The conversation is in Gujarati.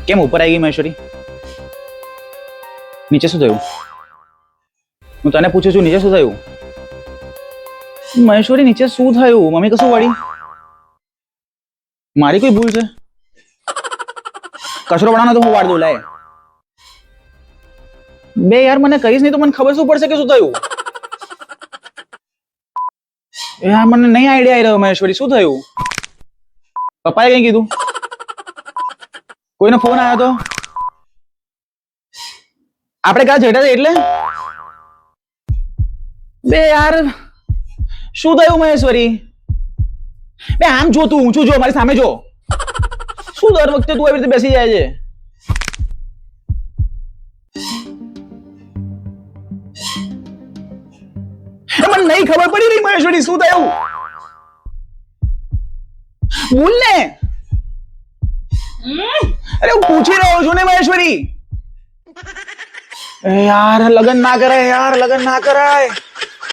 કેમ ઉપર આવી ગઈ મહેશ્વરી? નીચે શું થયું? હું તને પૂછું છું, નીચે શું થયું? મહેશ્વરી, નીચે શું થયું? મમ્મી કશું વાળી? મારી કોઈ ભૂલ છે? કચરો બનાવવાનો તો હું વાળ દઉં. લાય બે યાર, મને કહીશ નહીં તો મને ખબર શું પડશે કે શું થયું? યાર મને નહીં આઈડિયા આવી રહ્યો. મહેશ્વરી, શું થયું? પપ્પાએ કઈ કીધું? કોઈનો ફોન આવ્યો તો? આપણે ક્યાં જેઠા છે એટલે? બે યાર, શું થયું મહેશ્વરી? બે આમ જો, તું ઊંચું જો, મારી સામે જો. શું દર વખતે તું એવી રીતે બેસી જાય છે? મને નહીં ખબર પડી રહી મહેશ્વરી, શું થયું? બોલ ને. અરે હું પૂછી રહ્યો છું ને મહેશ્વરી. યાર લગન ના કરાય, યાર લગન ના કરાય.